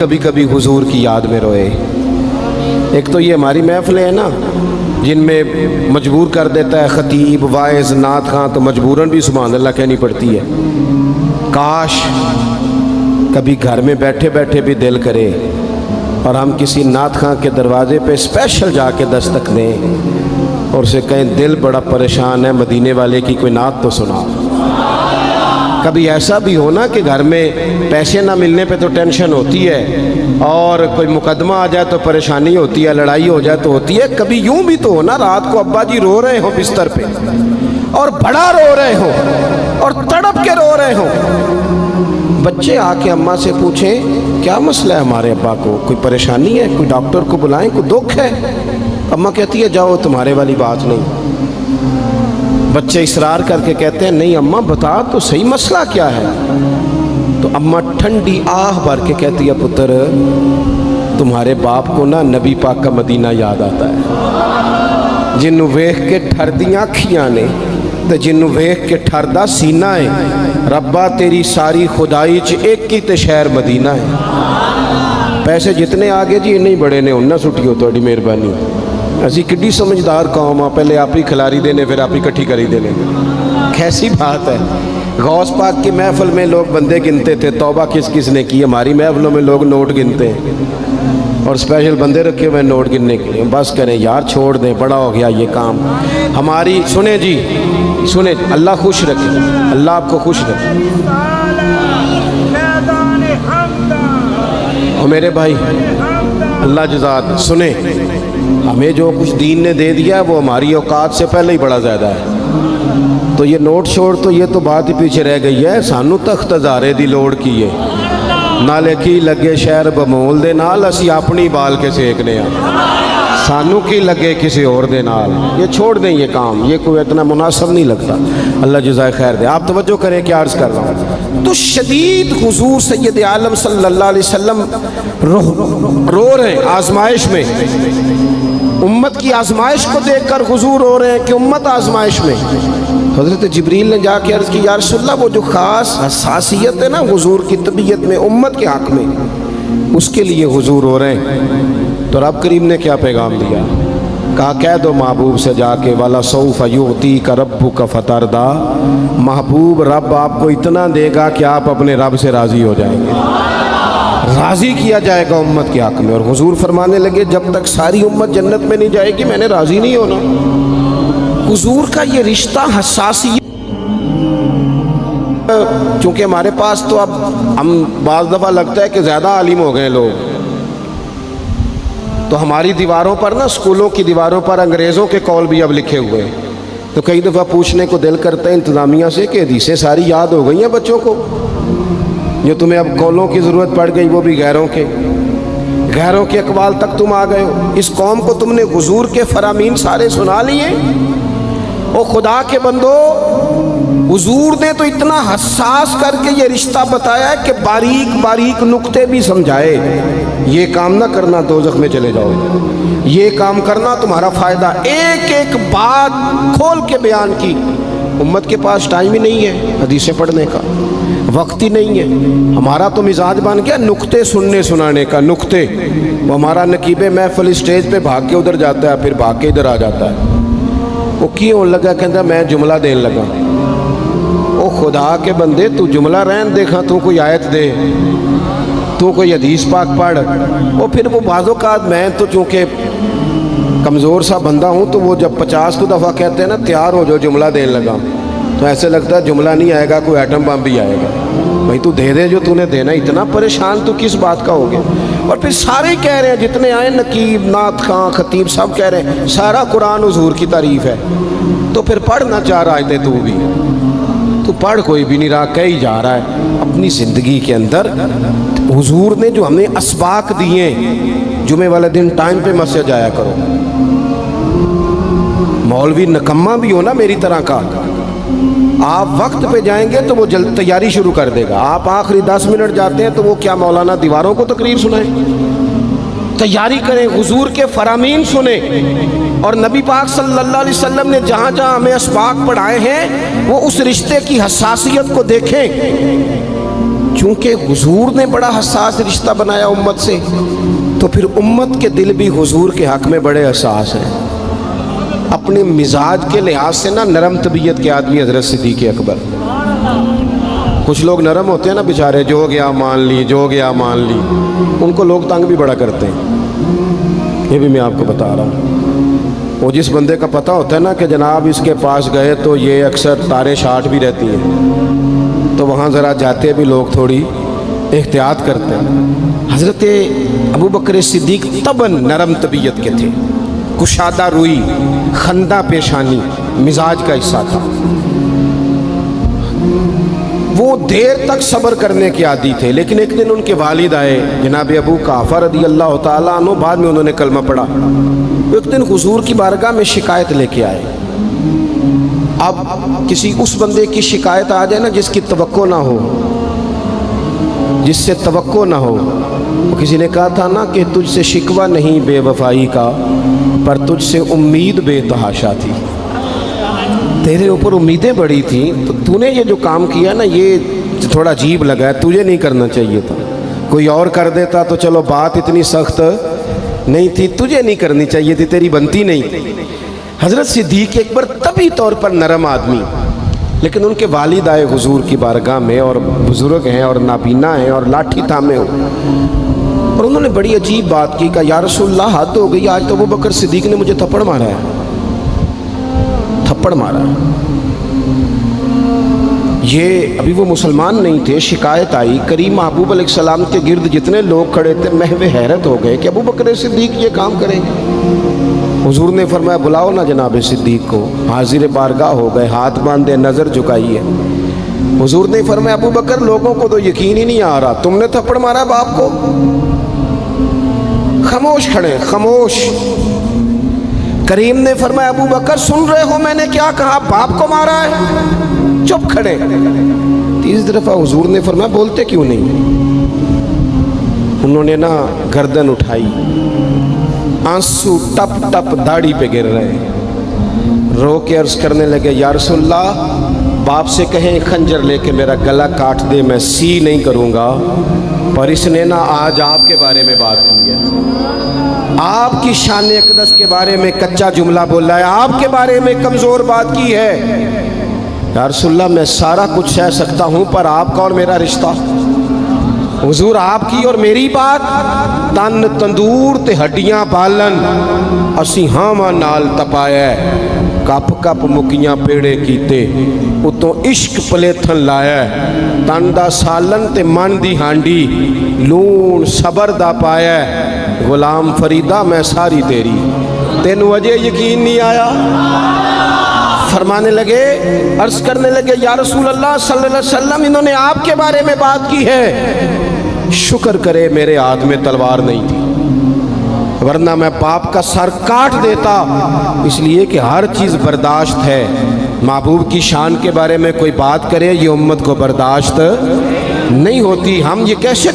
कभी कभी हुजूर की याद में रोए। एक तो ये हमारी महफिलें हैं ना जिनमें मजबूर कर देता है ख़तीब वाइज़ नात खां, तो मजबूरन भी सुभान अल्लाह कहनी पड़ती है। काश कभी घर में बैठे बैठे भी दिल करे और हम किसी नात खां के दरवाज़े पे स्पेशल जाके दस्तक दें और उसे कहें दिल बड़ा परेशान है, मदीने वाले की कोई नात तो सुना। कभी ऐसा भी हो ना कि घर में पैसे ना मिलने पे तो टेंशन होती है और कोई मुकदमा आ जाए तो परेशानी होती है, लड़ाई हो जाए तो होती है। कभी यूं भी तो हो ना रात को अब्बा जी रो रहे हो बिस्तर पे और बड़ा रो रहे हो और तड़प के रो रहे हो, बच्चे आके अम्मा से पूछें क्या मसला है हमारे अब्बा को, कोई परेशानी है, कोई डॉक्टर को बुलाएं, कोई दुख है। अम्मा कहती है जाओ तुम्हारे वाली बात नहीं। बच्चे इसरार करके कहते हैं नहीं अम्मा बता तो सही मसला क्या है। तो अम्मा ठंडी आह भर के कहती है पुत्र तुम्हारे बाप को ना नबी पाक का मदीना याद आता है, जिन्नू वेख के ठरदियां अखियां ने ते जिन्नू वेख के ठरदा सीना है। रब्बा तेरी सारी खुदाई च एक ही ते शहर मदीना है। पैसे जितने आगे जी इन्ने ही बड़े ने उन्ना सुटियो थोड़ी मेहरबानी। असी किड्डी समझदार कौम आ, पहले आप ही खिलारी देने फिर आप ही इकट्ठी करी देने। कैसी बात है। गौस पाक की महफिल में लोग बंदे गिनते थे, तौबा किस किस ने की। हमारी महफिलों में लोग नोट गिनते हैं और स्पेशल बंदे रखे हुए नोट गिनने के लिए। बस करें यार, छोड़ दें, बड़ा हो गया ये काम हमारी। सुने जी सुने, अल्लाह खुश रखे, अल्लाह आपको खुश रखे। और मेरे भाई अल्लाह जज़ात सुने, हमें जो कुछ दीन ने दे दिया है वो हमारी औकात से पहले ही बड़ा ज़्यादा है। तो ये नोट छोड़ तो ये तो बात ही पीछे रह गई है। सानू तख्त हज़ारे दी लोड़ की है, नाले की लगे शहर बमोल दे नाल असी अपनी बाल के सेकने हैं। सानू की लगे किसी और दे नाल, ये छोड़ दें ये काम, ये कोई इतना मुनासिब नहीं लगता। अल्लाह जज़ाए खैर दे। आप तवज्जो करें क्या अर्ज़ कर रहा हूँ। तो शदीद हुजूर सैयद आलम सल्लल्लाहु अलैहि वसल्लम रो रहे हैं आजमाइश में। उम्मत की आजमाइश को देखकर हुजूर रो रहे हैं कि उम्मत आजमाइश में। हज़रत जिब्रील ने जाके अर्ज़ की या रसूलल्लाह वो जो ख़ास हसासियत है ना हुजूर की तबीयत में उम्मत के हक़ में, उसके लिए हुजूर रो रहे हैं। तो रब करीम ने क्या पैगाम दिया, कहा कह दो महबूब से जाके वाला सौफ युती का रब्बु का फतरदा, महबूब रब आपको इतना देगा कि आप अपने रब से राज़ी हो जाएंगे, राज़ी किया जाएगा उम्मत के हक़ में। और हुजूर फरमाने लगे जब तक सारी उम्मत जन्नत में नहीं जाएगी मैंने राज़ी नहीं होना। हुजूर का ये रिश्ता हसासी, चूँकि हमारे पास तो अब हम बाज़ दफ़ा लगता है कि ज़्यादा आलिम हो गए लोग, तो हमारी दीवारों पर ना, स्कूलों की दीवारों पर अंग्रेज़ों के कौल भी अब लिखे हुए हैं। तो कई दफ़ा पूछने को दिल करता है इंतज़ामिया से कि हदीसें सारी याद हो गई हैं बच्चों को, जो तुम्हें अब कौलों की ज़रूरत पड़ गई वो भी गैरों के अक़वाल तक तुम आ गए हो। इस कौम को तुमने हुजूर के फरामीन सारे सुना लिए। ओ खुदा के बंदो, हुजूर ने तो इतना हसास करके ये रिश्ता बताया है कि बारीक बारीक नुक्ते भी समझाए। ये काम ना करना दोज़ख में चले जाओगे, ये काम करना तुम्हारा फ़ायदा, एक एक बात खोल के बयान की। उम्मत के पास टाइम ही नहीं है हदीसें पढ़ने का, वक्त ही नहीं है। हमारा तो मिजाज बन गया नुक्ते सुनने सुनाने का। नुक्ते वो हमारा नकीबे महफिल स्टेज पे भाग के उधर जाता है, फिर भाग के इधर आ जाता है। वो क्यों होने लगा, कहता मैं जुमला देने लगा। ओ खुदा के बंदे तू जुमला रहन देखा, तू कोई आयत दे, तू कोई हदीस पाक पढ़। और फिर वो बाज़-ओ-क़ात मैं तो चूँकि कमज़ोर सा बंदा हूँ, तो वो जब 50 दफ़ा कहते हैं ना तैयार हो जाओ जुमला देने लगा, तो ऐसे लगता है जुमला नहीं आएगा, कोई एटम बम भी आएगा। भाई तू दे दे जो तूने देना, इतना परेशान तो किस बात का हो गया। और फिर सारे कह रहे हैं जितने आए, नकीब नात खां खतीब सब कह रहे हैं सारा कुरान हुजूर की तारीफ़ है। तो फिर पढ़ना चाह रहा है तू भी, तू पढ़, कोई भी नहीं रहा, कह ही जा रहा है अपनी ज़िंदगी के अंदर। हुजूर ने जो हमें असबाक दिए, जुमे वाले दिन टाइम पे मस्जिद जाया करो। मौलवी नकम्मा भी हो ना मेरी तरह का, आप वक्त पे जाएंगे तो वो जल्द तैयारी शुरू कर देगा। आप आखिरी 10 मिनट जाते हैं तो वो क्या मौलाना दीवारों को तकरीर सुनाए। तैयारी करें, हुजूर के फरामीन सुने। और नबी पाक सल्लल्लाहु अलैहि वसल्लम ने जहाँ जहाँ हमें असबाक पढ़ाए हैं वो उस रिश्ते की हसासियत को देखें। چونکہ حضور نے بڑا حساس رشتہ بنایا امت سے، تو پھر امت کے دل بھی حضور کے حق میں بڑے حساس ہیں۔ اپنے مزاج کے لحاظ سے نا نرم طبیعت کے آدمی حضرت صدیق اکبر۔ کچھ لوگ نرم ہوتے ہیں نا بیچارے، جو گیا مان لی، جو گیا مان لی، ان کو لوگ تنگ بھی بڑا کرتے ہیں۔ یہ بھی میں آپ کو بتا رہا ہوں۔ وہ جس بندے کا پتہ ہوتا ہے نا کہ جناب اس کے پاس گئے تو یہ اکثر تارے شاٹ بھی رہتی ہیں، تو وہاں ذرا جاتے بھی لوگ تھوڑی احتیاط کرتے ہیں۔ حضرت ابوبکر صدیق طبعاً نرم طبیعت کے تھے، کشادہ روئی، خندہ پیشانی مزاج کا حصہ تھا۔ وہ دیر تک صبر کرنے کے عادی تھے، لیکن ایک دن ان کے والد آئے جناب ابو قحافہ رضی اللہ تعالیٰ عنہ، بعد میں انہوں نے کلمہ پڑھا۔ ایک دن حضور کی بارگاہ میں شکایت لے کے آئے۔ اب کسی اس بندے کی شکایت آ جائے نا جس کی توقع نہ ہو، جس سے توقع نہ ہو۔ کسی نے کہا تھا نا کہ تجھ سے شکوہ نہیں بے وفائی کا، پر تجھ سے امید بے تحاشا تھی۔ تیرے اوپر امیدیں بڑی تھیں، تو نے یہ جو کام کیا نا یہ تھوڑا عجیب لگا ہے، تجھے نہیں کرنا چاہیے تھا۔ کوئی اور کر دیتا تو چلو بات اتنی سخت نہیں تھی، تجھے نہیں کرنی چاہیے تھی، تیری بنتی نہیں۔ حضرت صدیق اکبر طبعی طور پر نرم آدمی، لیکن ان کے والد آئے حضور کی بارگاہ میں، اور بزرگ ہیں اور نابینا ہیں اور لاٹھی تھامے ہو، اور انہوں نے بڑی عجیب بات کی، کہا یا رسول اللہ حد ہو گئی، آج تو ابوبکر صدیق نے مجھے تھپڑ مارا ہے، تھپڑ مارا ہے۔ یہ ابھی وہ مسلمان نہیں تھے، شکایت آئی، کریم محبوب علیہ السلام کے گرد جتنے لوگ کھڑے تھے محو حیرت ہو گئے کہ ابوبکر صدیق یہ کام کریں گے۔ حضور نے فرمایا بلاؤ نا جناب صدیق کو، حاضر بارگاہ ہو گئے، ہاتھ باندھے، نظر جھکائیے۔ حضور نے فرمایا ابوبکر لوگوں کو تو یقین ہی نہیں آ رہا، تم نے تھپڑ مارا باپ کو؟ خاموش کھڑے، خاموش۔ کریم نے فرمایا ابوبکر سن رہے ہو میں نے کیا کہا، باپ کو مارا ہے؟ چپ کھڑے۔ تیسری دفعہ حضور نے فرمایا بولتے کیوں نہیں؟ انہوں نے نا گردن اٹھائی، آنسو ٹپ ٹپ داڑھی پہ گر رہے، رو کے عرض کرنے لگے یا رسول اللہ باپ سے کہیں خنجر لے کے میرا گلا کاٹ دے، میں سی نہیں کروں گا، پر اس نے نا آج آپ کے بارے میں بات کی ہے، آپ کی شان اقدس کے بارے میں کچا جملہ بولا ہے، آپ کے بارے میں کمزور بات کی ہے۔ یا رسول اللہ میں سارا کچھ سہ سکتا ہوں، پر آپ کا اور میرا رشتہ، حضور آپ کی اور میری بات، تن تندور تے ہڈیاں بالن، اسی ہاں نال تپایا، کپ کپ مکیاں پیڑے کیتے، اتوں عشق پلیتھن لایا، تن دا سالن تے من دی ہانڈی، لون صبر دا پایا، غلام فریدہ میں ساری تیری، تینوں اجے یقین نہیں آیا؟ فرمانے لگے، عرض کرنے لگے یا رسول اللہ صلی اللہ علیہ وسلم انہوں نے آپ کے بارے میں بات کی ہے، شکر کرے میرے ہاتھ میں تلوار نہیں تھی، ورنہ میں باپ کا سر کاٹ دیتا، اس لیے کہ ہر چیز برداشت ہے، محبوب کی شان کے بارے میں کوئی بات کرے یہ امت کو برداشت نہیں ہوتی۔ ہم یہ کیسے